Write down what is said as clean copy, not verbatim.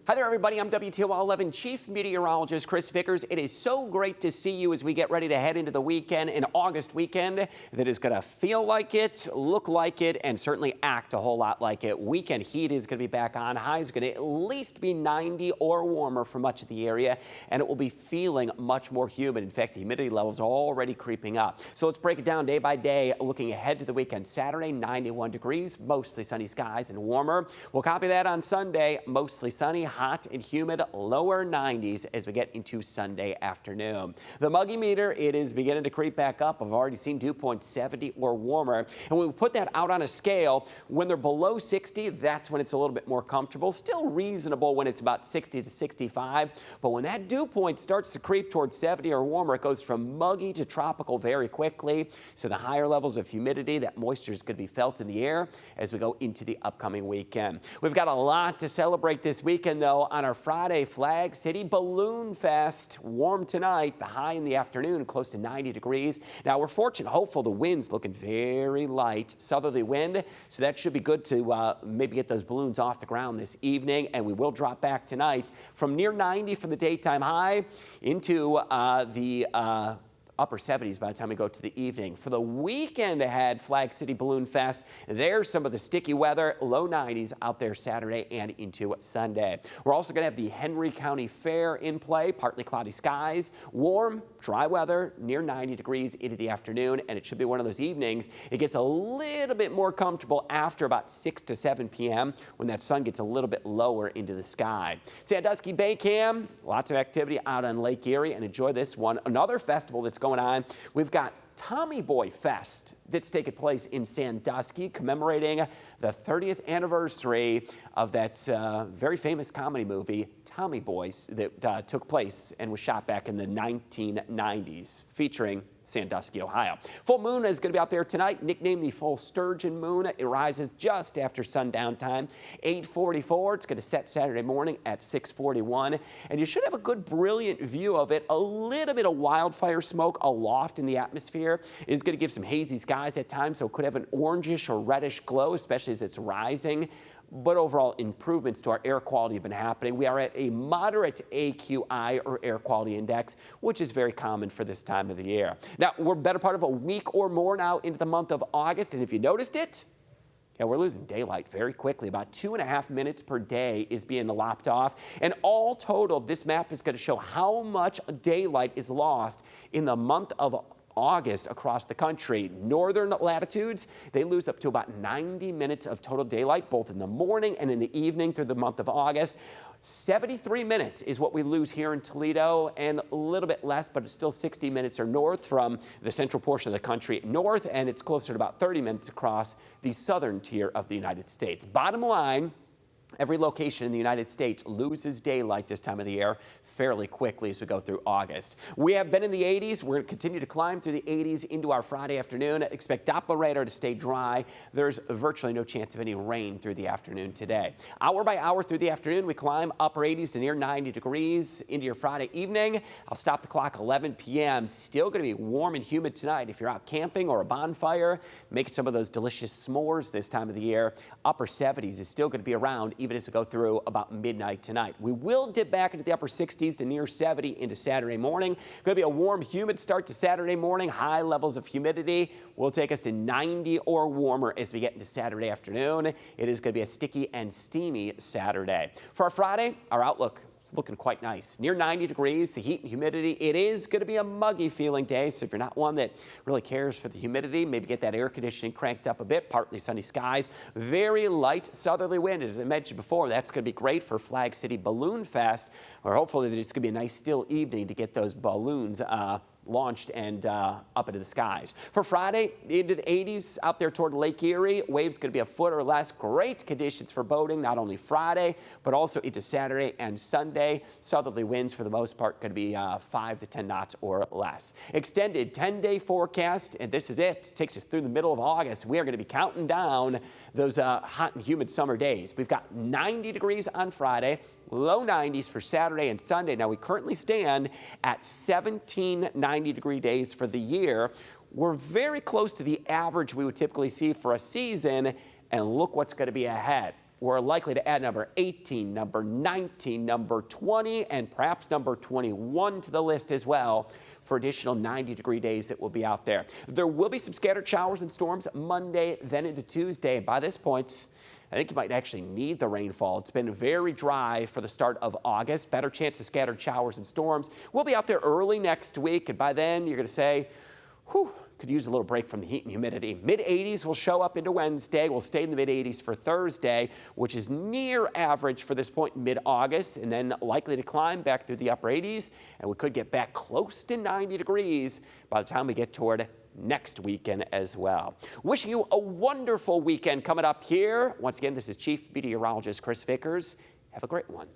Hi there, everybody. I'm WTOL 11 Chief Meteorologist Chris Vickers. It is so great to see you as we get ready to head into the weekend, an August weekend that is going to feel like it, look like it, and certainly act a whole lot like it. Weekend heat is going to be back on. High is going to at least be 90 or warmer for much of the area, and it will be feeling much more humid. In fact, the humidity levels are already creeping up. So let's break it down day by day, looking ahead to the weekend. Saturday, 91 degrees, mostly sunny skies and warmer. We'll copy that on Sunday, mostly sunny, hot and humid, lower 90s as we get into Sunday afternoon. The muggy meter, it is beginning to creep back up. I've already seen dew points 70 or warmer. And when we put that out on a scale, when they're below 60, that's when it's a little bit more comfortable. Still reasonable when it's about 60 to 65. But when that dew point starts to creep towards 70 or warmer, it goes from muggy to tropical very quickly. So the higher levels of humidity, that moisture is going to be felt in the air as we go into the upcoming weekend. We've got a lot to celebrate this weekend, though. On our Friday, Flag City Balloon Fest. Warm tonight, the high in the afternoon, close to 90 degrees. Now, we're fortunate, hopeful, the wind's looking very light, southerly wind, so that should be good to maybe get those balloons off the ground this evening, and we will drop back tonight from near 90 for the daytime high into the upper 70s by the time we go to the evening. For the weekend ahead, Flag City Balloon Fest, there's some of the sticky weather, low 90s out there Saturday and into Sunday. We're also going to have the Henry County Fair in play, partly cloudy skies, warm, dry weather, near 90 degrees into the afternoon, and it should be one of those evenings. It gets a little bit more comfortable after about 6 to 7 p.m. when that sun gets a little bit lower into the sky. Sandusky Bay Cam, lots of activity out on Lake Erie, and enjoy this one. Another festival that's going on. We've got Tommy Boy Fest that's taking place in Sandusky, commemorating the 30th anniversary of that very famous comedy movie, Tommy Boys, that took place and was shot back in the 1990s, featuring Sandusky, Ohio. Full moon is going to be out there tonight, nicknamed the full sturgeon moon. It rises just after sundown time, 8:44. It's going to set Saturday morning at 6:41, and you should have a good, brilliant view of it. A little bit of wildfire smoke aloft in the atmosphere is going to give some hazy skies at times, so it could have an orangish or reddish glow, especially as it's rising. But overall improvements to our air quality have been happening. We are at a moderate AQI, or air quality index, which is very common for this time of the year. Now, we're better part of a week or more now into the month of August, and if you noticed it, yeah, we're losing daylight very quickly. About 2.5 minutes per day is being lopped off. And all total, this map is going to show how much daylight is lost in the month of August across the country. Northern latitudes, they lose up to about 90 minutes of total daylight, both in the morning and in the evening through the month of August. 73 minutes is what we lose here in Toledo, and a little bit less, but it's still 60 minutes or north from the central portion of the country north, and it's closer to about 30 minutes across the southern tier of the United States. Bottom line, every location in the United States loses daylight this time of the year fairly quickly as we go through August. We have been in the 80s. We're going to continue to climb through the 80s into our Friday afternoon. Expect Doppler radar to stay dry. There's virtually no chance of any rain through the afternoon today. Hour by hour through the afternoon, we climb upper 80s to near 90 degrees into your Friday evening. I'll stop the clock 11 p.m. Still going to be warm and humid tonight. If you're out camping or a bonfire, making some of those delicious s'mores this time of the year, upper 70s is still going to be around even as we go through about midnight tonight. We will dip back into the upper 60s to near 70 into Saturday morning. Going to be a warm, humid start to Saturday morning. High levels of humidity will take us to 90 or warmer as we get into Saturday afternoon. It is going to be a sticky and steamy Saturday. For our Friday, our outlook is looking quite nice. Near 90 degrees, the heat and humidity. It is going to be a muggy feeling day, so if you're not one that really cares for the humidity, maybe get that air conditioning cranked up a bit. Partly sunny skies. Very light southerly wind, as I mentioned before. That's going to be great for Flag City Balloon Fest, or hopefully it's going to be a nice still evening to get those balloons launched and up into the skies. For Friday, into the 80s out there toward Lake Erie. Waves going to be a foot or less. Great conditions for boating, not only Friday, but also into Saturday and Sunday. Southerly winds for the most part going to be 5 to 10 knots or less. Extended 10-day forecast, and this is it. Takes us through the middle of August. We are going to be counting down those hot and humid summer days. We've got 90 degrees on Friday, low 90s for Saturday and Sunday. Now, we currently stand at 17 90-degree days for the year. We're very close to the average we would typically see for a season, and look what's going to be ahead. we're likely to add number 18, number 19, number 20, and perhaps number 21 to the list as well for additional 90-degree days that will be out there. There will be some scattered showers and storms Monday, then into Tuesday. By this point, I think you might actually need the rainfall. It's been very dry for the start of August. Better chance of scattered showers and storms. We'll be out there early next week, and by then you're going to say, whew, could use a little break from the heat and humidity. Mid-80s will show up into Wednesday. We'll stay in the mid-80s for Thursday, which is near average for this point in mid-August, and then likely to climb back through the upper 80s, and we could get back close to 90 degrees by the time we get toward next weekend as well. Wishing you a wonderful weekend coming up here. Once again, this is Chief Meteorologist Chris Vickers. Have a great one.